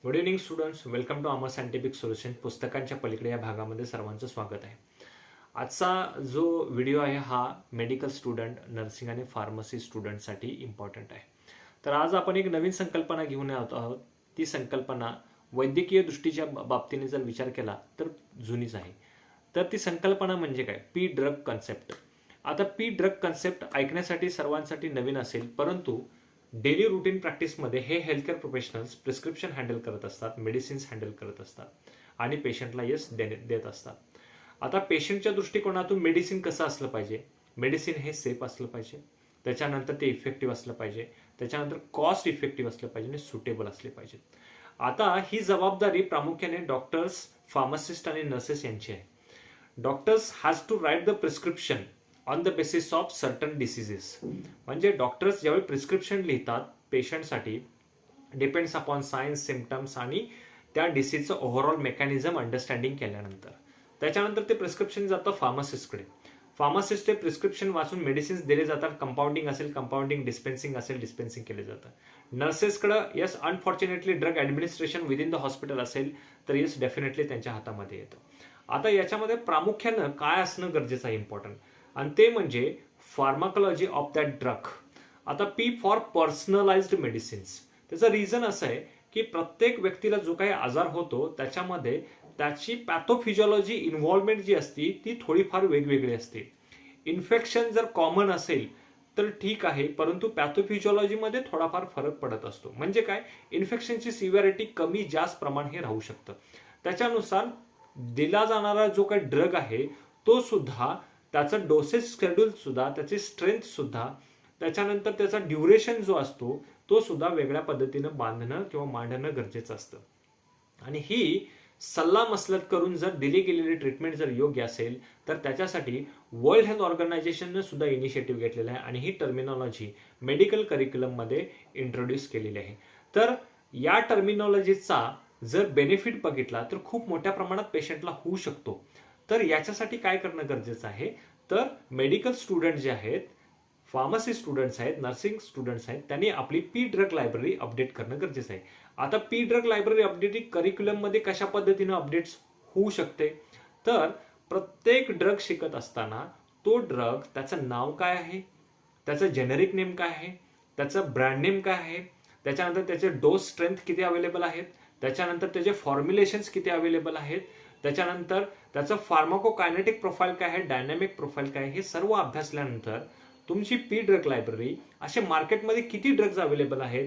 Good evening students, welcome to Amar scientific solution. पुस्तकांच्या पलीकडे या भागामध्ये सर्वांचं स्वागत आहे. आजचा जो व्हिडिओ आहे हा मेडिकल स्टुडंट, नर्सिंग आणि फार्मसी स्टुडंटसाठी इम्पॉर्टंट आहे. तर आज आपण एक नवीन संकल्पना घेऊन येत आहोत. ती संकल्पना वैद्यकीय दृष्टीच्या बाबतीने जर विचार केला तर जुनीच आहे. तर ती संकल्पना म्हणजे काय? P drug concept. आता पी ड्रग कन्सेप्ट ऐकण्यासाठी सर्वांसाठी नवीन असेल, परंतु डेली रुटीन प्रॅक्टिसमध्ये हे हेल्थकेअर प्रोफेशनल्स प्रिस्क्रिप्शन हँडल करत असतात, मेडिसिन्स हँडल करत असतात आणि पेशंटला यस देत असतात. आता पेशंटच्या दृष्टिकोनातून मेडिसिन कसं असलं पाहिजे? मेडिसिन हे सेफ असलं पाहिजे, त्याच्यानंतर ते इफेक्टिव्ह असलं पाहिजे, त्याच्यानंतर कॉस्ट इफेक्टिव्ह असलं पाहिजे आणि सुटेबल असले पाहिजे. आता ही जबाबदारी प्रामुख्याने डॉक्टर्स, फार्मासिस्ट आणि नर्सेस यांची आहे. Doctors has to write the prescription on the basis of certain diseases. म्हणजे डॉक्टर्स ज्यावेळी प्रिस्क्रिप्शन लिहितात पेशंटसाठी, डिपेंड्स अपॉन सायन्स, सिम्पटम्स आणि त्या डिसीजचं ओव्हरऑल मेकॅनिझम अंडरस्टँडिंग केल्यानंतर त्याच्यानंतर ते प्रिस्क्रिप्शन जातं फार्मासिस्टकडे. फार्मासिस्ट ते प्रिस्क्रिप्शन वाचून मेडिसिन्स दिले जातात. कंपाऊंडिंग असेल कंपाऊंडिंग, डिस्पेन्सिंग असेल डिस्पेन्सिंग केले जातं. नर्सेसकडे yes unfortunately drug administration within the hospital असेल तर यस डेफिनेटली त्यांच्या हातामध्ये येतं. आता याच्यामध्ये प्रामुख्यानं काय असणं गरजेचं आहे इम्पॉर्टंट, आणि ते म्हणजे फार्माकोलॉजी ऑफ दॅट ड्रग. आता पी फॉर पर्सनलाइज्ड मेडिसिन्स. त्याचं रिझन असं आहे की प्रत्येक व्यक्तीला जो काही आजार होतो त्याच्यामध्ये त्याची पॅथोफिजिओलॉजी इन्व्हॉल्वमेंट जी असते ती थोडीफार वेगवेगळी असते. इन्फेक्शन जर कॉमन असेल तर ठीक आहे, परंतु पॅथोफिजिओलॉजीमध्ये थोडाफार फरक पडत असतो. म्हणजे काय? इन्फेक्शनची सिव्हिरिटी कमी जास्त प्रमाण हे राहू शकतं. त्याच्यानुसार दिला जाणारा जो काही ड्रग आहे तो सुद्धा, त्याचा डोसेज शेड्यूल सुद्धा, त्याची स्ट्रेंथ सुद्धा, त्याच्यानंतर त्याचा ड्युरेशन जो असतो तो सुद्धा वेगळ्या पद्धतीनं बांधणं किंवा मांडणं गरजेचं असतं. आणि ही सल्ला मसलत करून जर दिली गेलेली ट्रीटमेंट जर योग्य असेल तर त्याच्यासाठी वर्ल्ड हेल्थ ऑर्गनायझेशनने सुद्धा इनिशिएटिव्ह घेतलेला आहे आणि ही टर्मिनॉलॉजी मेडिकल करिक्युलममध्ये इंट्रोड्यूस केलेली आहे. तर या टर्मिनॉलॉजीचा जर बेनिफिट बघितला तर खूप मोठ्या प्रमाणात पेशंटला होऊ शकतो. तर याच्यासाठी काय करणं गरजेचं आहे? तर मेडिकल स्टुडंट जे आहेत, फार्मसी स्टुडंट्स आहेत, नर्सिंग स्टुडंट्स आहेत, त्यांनी आपली पी ड्रग लायब्ररी अपडेट करणं गरजेचं आहे. आता पी ड्रग लायब्ररी अपडेटिंग करिक्युलममध्ये कशा पद्धतीनं अपडेट्स होऊ शकते? तर प्रत्येक ड्रग शिकत असताना तो ड्रग, त्याचं नाव काय आहे, त्याचं जेनेरिक नेम काय आहे, त्याचं ब्रँड नेम काय आहे, त्याच्यानंतर त्याचे डोस स्ट्रेंथ किती अवेलेबल आहेत, त्याच्यानंतर त्याचे फॉर्म्युलेशन्स किती अवेलेबल आहेत, त्याच्यानंतर त्याचं फार्माकोकायनेटिक प्रोफाईल काय आहे, डायनॅमिक प्रोफाईल काय आहे, हे सर्व अभ्यासल्यानंतर तुमची पी ड्रग लायब्ररी, असे मार्केटमध्ये किती ड्रग्ज अवेलेबल आहेत